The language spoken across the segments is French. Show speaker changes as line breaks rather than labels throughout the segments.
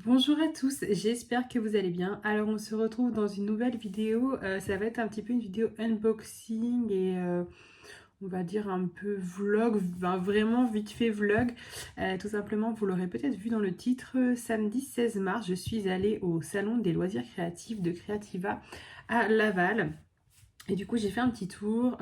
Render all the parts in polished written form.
Bonjour à tous, j'espère que vous allez bien. Alors on se retrouve dans une nouvelle vidéo, ça va être un petit peu une vidéo unboxing et on va dire un peu vlog, vraiment vite fait vlog. Tout simplement, vous l'aurez peut-être vu dans le titre, samedi 16 mars, je suis allée au salon des loisirs créatifs de Creativa à Laval. Et du coup, j'ai fait un petit tour,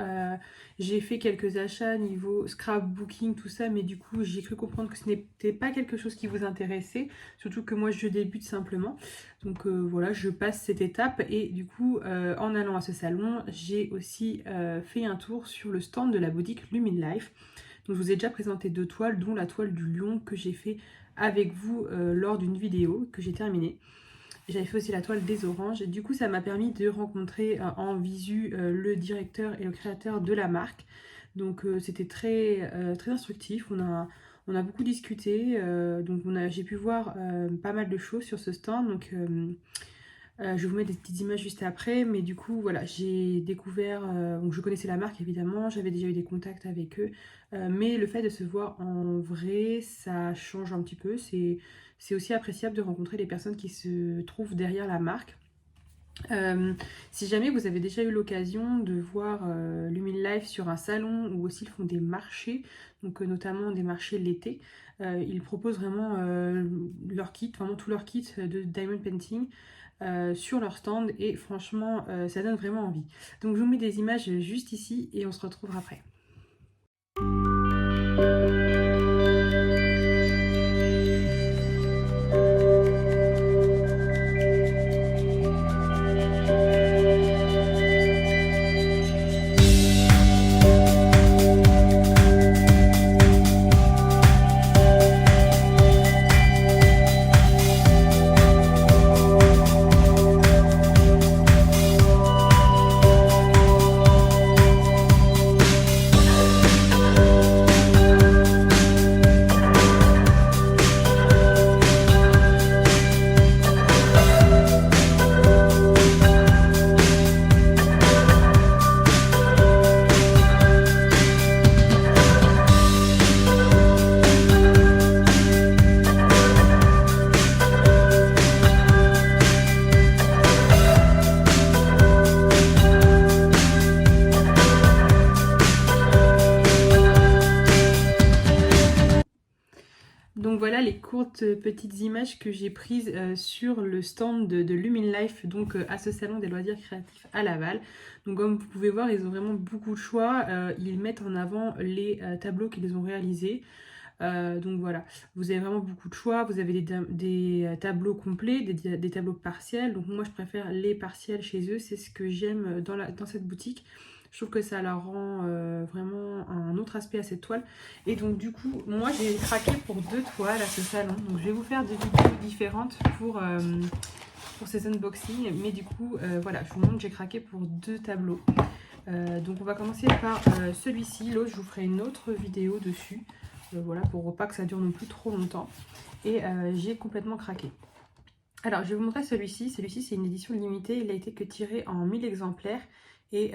j'ai fait quelques achats niveau scrapbooking, tout ça, mais du coup, j'ai cru comprendre que ce n'était pas quelque chose qui vous intéressait, surtout que moi, je débute simplement. Donc voilà, je passe cette étape et du coup, en allant à ce salon, j'ai aussi fait un tour sur le stand de la boutique Lumin Life. Donc je vous ai déjà présenté deux toiles, dont la toile du lion que j'ai fait avec vous lors d'une vidéo que j'ai terminée. J'avais fait aussi la toile des oranges et du coup ça m'a permis de rencontrer en visu le directeur et le créateur de la marque. Donc c'était très instructif, on a beaucoup discuté, donc j'ai pu voir pas mal de choses sur ce stand. Donc je vais vous mettre des petites images juste après, mais du coup voilà, j'ai découvert, donc je connaissais la marque évidemment, j'avais déjà eu des contacts avec eux, mais le fait de se voir en vrai, ça change un petit peu, c'est aussi appréciable de rencontrer les personnes qui se trouvent derrière la marque. Si jamais vous avez déjà eu l'occasion de voir Lumin Life sur un salon ou aussi ils font des marchés, donc notamment des marchés l'été, ils proposent vraiment leur kit, vraiment tout leur kit de diamond painting sur leur stand et franchement ça donne vraiment envie. Donc je vous mets des images juste ici et on se retrouve après. Donc voilà les courtes petites images que j'ai prises sur le stand de Lumin Life, donc à ce salon des loisirs créatifs à Laval. Donc comme vous pouvez voir, ils ont vraiment beaucoup de choix. Ils mettent en avant les tableaux qu'ils ont réalisés. Donc voilà, vous avez vraiment beaucoup de choix. Vous avez des tableaux complets, des tableaux partiels. Donc moi je préfère les partiels chez eux, c'est ce que j'aime dans cette boutique. Je trouve que ça leur rend vraiment un autre aspect à cette toile. Et donc du coup, moi j'ai craqué pour deux toiles à ce salon. Donc je vais vous faire des vidéos différentes pour ces unboxings. Mais du coup, voilà, je vous montre que j'ai craqué pour deux tableaux. Donc on va commencer par celui-ci. L'autre, je vous ferai une autre vidéo dessus. Voilà, pour pas que ça dure non plus trop longtemps. Et j'ai complètement craqué. Alors, je vais vous montrer celui-ci. Celui-ci, c'est une édition limitée. Il a été que tiré en 1000 exemplaires. Et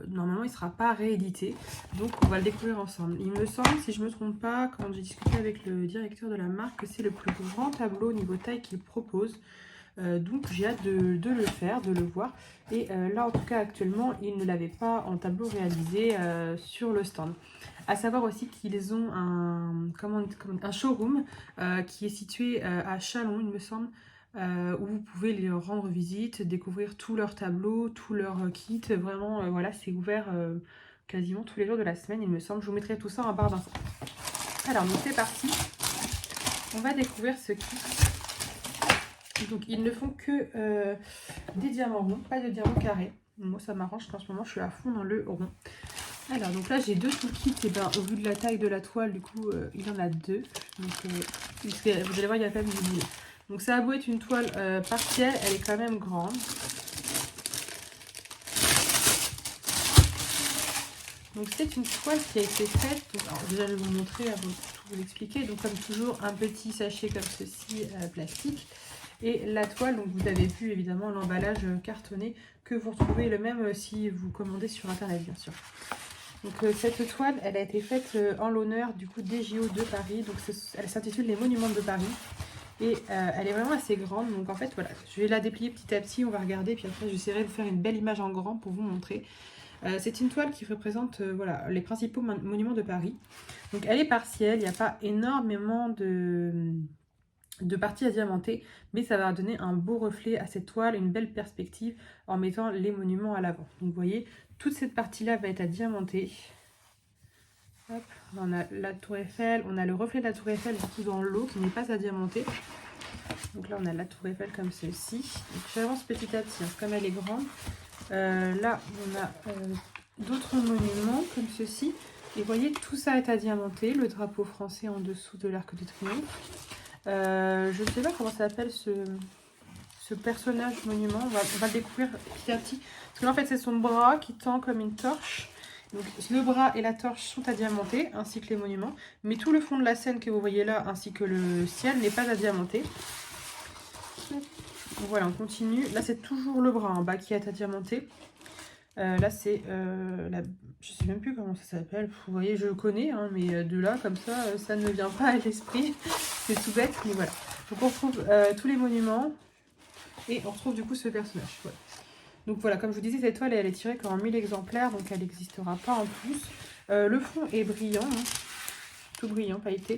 normalement, il ne sera pas réédité. Donc, on va le découvrir ensemble. Il me semble, si je ne me trompe pas, quand j'ai discuté avec le directeur de la marque, que c'est le plus grand tableau au niveau taille qu'il propose. Donc, j'ai hâte de le faire, de le voir. Et là, en tout cas, actuellement, il ne l'avait pas en tableau réalisé sur le stand. À savoir aussi qu'ils ont un showroom qui est situé à Châlons, il me semble, où vous pouvez les rendre visite, découvrir tous leurs tableaux, tous leurs kits. Vraiment, voilà, c'est ouvert quasiment tous les jours de la semaine, il me semble. Je vous mettrai tout ça en barre d'infos. Alors, donc c'est parti. On va découvrir ce kit. Donc, ils ne font que des diamants ronds, pas de diamants carrés. Moi, ça m'arrange qu'en ce moment, je suis à fond dans le rond. Alors, donc là, j'ai deux toolkits. Et ben, au vu de la taille de la toile, du coup, il en a deux. Donc, vous allez voir, il y a quand même du boulot. Donc, ça a beau être une toile partielle, elle est quand même grande. Donc, c'est une toile qui a été faite. Donc, alors, déjà, je vais vous montrer avant de tout vous expliquer. Donc, comme toujours, un petit sachet comme ceci, plastique. Et la toile, donc vous avez vu évidemment l'emballage cartonné que vous retrouvez le même si vous commandez sur internet, bien sûr. Donc cette toile, elle a été faite en l'honneur du coup des JO de Paris. Donc elle s'intitule Les Monuments de Paris. Et elle est vraiment assez grande. Donc en fait voilà, je vais la déplier petit à petit, on va regarder. Puis après j'essaierai de faire une belle image en grand pour vous montrer. C'est une toile qui représente voilà, les principaux monuments de Paris. Donc elle est partielle, il n'y a pas énormément de parties à diamanter, mais ça va donner un beau reflet à cette toile, une belle perspective en mettant les monuments à l'avant. Donc vous voyez, toute cette partie-là va être à diamanter. Hop, on a la tour Eiffel, on a le reflet de la tour Eiffel du coup dans l'eau qui n'est pas à diamanter. Donc là on a la tour Eiffel comme celle-ci. Donc j'avance petit à petit, hein, comme elle est grande. Là on a d'autres monuments comme ceci. Et vous voyez, tout ça est à diamanter. Le drapeau français en dessous de l'Arc de Triomphe. Je ne sais pas comment ça s'appelle ce personnage monument. On va le découvrir petit à petit. Parce que là, en fait, c'est son bras qui tend comme une torche. Donc, le bras et la torche sont à diamanter, ainsi que les monuments. Mais tout le fond de la scène que vous voyez là, ainsi que le ciel, n'est pas à diamanter. Donc, voilà, on continue. Là, c'est toujours le bras en bas qui est à diamanter. Là, c'est je sais même plus comment ça s'appelle. Vous voyez, je le connais, hein, mais de là, comme ça, ça ne me vient pas à l'esprit. C'est tout bête, mais voilà. Donc, on retrouve tous les monuments et on retrouve du coup ce personnage. Voilà. Donc, voilà, comme je vous disais, cette toile, elle est tirée qu'en 1000 exemplaires, donc elle n'existera pas en plus. Le fond est brillant, hein, tout brillant, pailleté.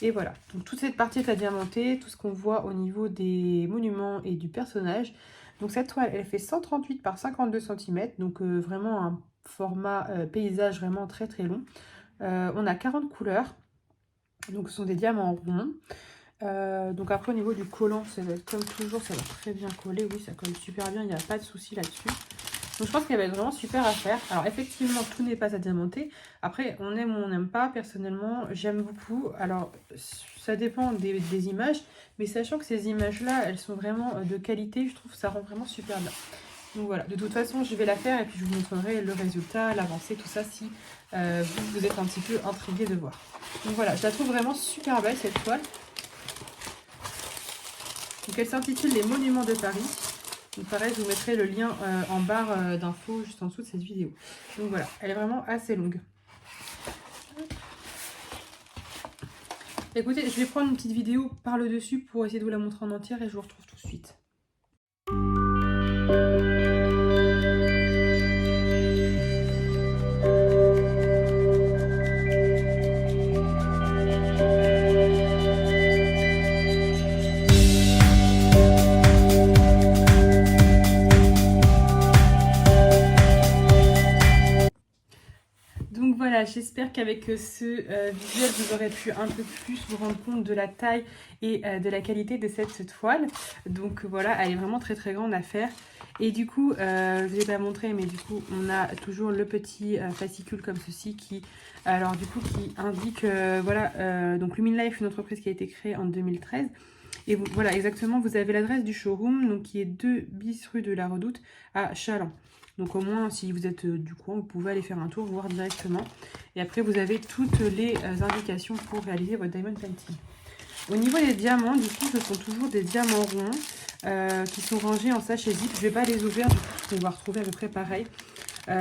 Et voilà, donc toute cette partie est à diamanter, tout ce qu'on voit au niveau des monuments et du personnage. Donc cette toile, elle fait 138 par 52 cm, donc vraiment un format paysage vraiment très très long. On a 40 couleurs, donc ce sont des diamants ronds. Donc après au niveau du collant, ça va être comme toujours, ça va très bien coller, oui ça colle super bien, il n'y a pas de souci là-dessus. Donc je pense qu'elle va être vraiment super à faire. Alors effectivement, tout n'est pas à diamanter. Après, on aime ou on n'aime pas. Personnellement, j'aime beaucoup. Alors, ça dépend des images. Mais sachant que ces images-là, elles sont vraiment de qualité, je trouve que ça rend vraiment super bien. Donc voilà, de toute façon, je vais la faire et puis je vous montrerai le résultat, l'avancée, tout ça, si vous êtes un petit peu intrigué de voir. Donc voilà, je la trouve vraiment super belle cette toile. Donc elle s'intitule Les Monuments de Paris. Donc pareil, je vous mettrai le lien en barre d'infos juste en dessous de cette vidéo. Donc voilà, elle est vraiment assez longue. Écoutez, je vais prendre une petite vidéo par le dessus pour essayer de vous la montrer en entière et je vous retrouve tout de suite. Donc voilà, j'espère qu'avec ce visuel, vous aurez pu un peu plus vous rendre compte de la taille et de la qualité de cette toile. Donc voilà, elle est vraiment très très grande à faire. Et du coup, je ne vous ai pas montré, mais du coup, on a toujours le petit fascicule comme ceci qui, alors du coup, qui indique, voilà, donc Lumin Life, une entreprise qui a été créée en 2013. Et vous, voilà, exactement, vous avez l'adresse du showroom, donc qui est 2 bis rue de la Redoute à Challans. Donc au moins, si vous êtes du coin, vous pouvez aller faire un tour, voir directement. Et après, vous avez toutes les indications pour réaliser votre diamond painting. Au niveau des diamants, du coup, ce sont toujours des diamants ronds qui sont rangés en sachet zip. Je ne vais pas les ouvrir, du coup, on va retrouver à peu près pareil.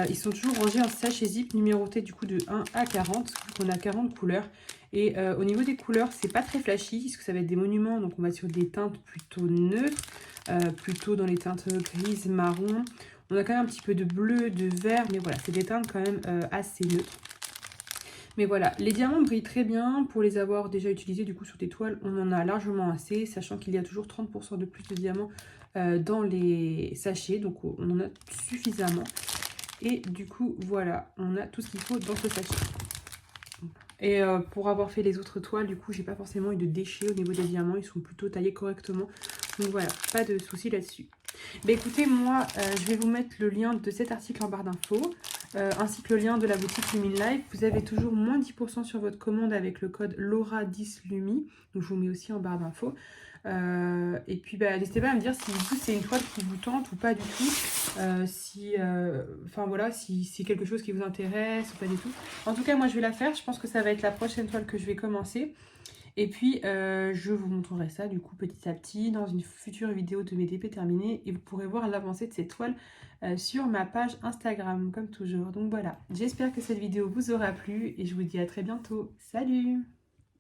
Ils sont toujours rangés en sachet zip, numérotés du coup de 1 à 40. On a 40 couleurs. Et au niveau des couleurs, c'est pas très flashy, parce que ça va être des monuments. Donc on va sur des teintes plutôt neutres, plutôt dans les teintes grises, marron. On a quand même un petit peu de bleu, de vert, mais voilà, c'est des teintes quand même assez neutres. Mais voilà, les diamants brillent très bien. Pour les avoir déjà utilisés du coup sur des toiles, on en a largement assez, sachant qu'il y a toujours 30% de plus de diamants dans les sachets, donc on en a suffisamment. Et du coup, voilà, on a tout ce qu'il faut dans ce sachet. Et pour avoir fait les autres toiles, du coup, j'ai pas forcément eu de déchets au niveau des diamants. Ils sont plutôt taillés correctement. Donc voilà, pas de souci là-dessus. Bah écoutez, moi, je vais vous mettre le lien de cet article en barre d'infos, ainsi que le lien de la boutique Lumin Life. Vous avez toujours moins 10% sur votre commande avec le code LAURA10LUMI. Donc je vous mets aussi en barre d'infos. Et puis bah, n'hésitez pas à me dire si du coup c'est une toile qui vous tente ou pas du tout. Enfin voilà, si c'est quelque chose qui vous intéresse ou pas du tout. En tout cas, moi je vais la faire. Je pense que ça va être la prochaine toile que je vais commencer. Et puis, je vous montrerai ça du coup petit à petit dans une future vidéo de mes DP terminés. Et vous pourrez voir l'avancée de ces toiles sur ma page Instagram, comme toujours. Donc voilà, j'espère que cette vidéo vous aura plu et je vous dis à très bientôt. Salut!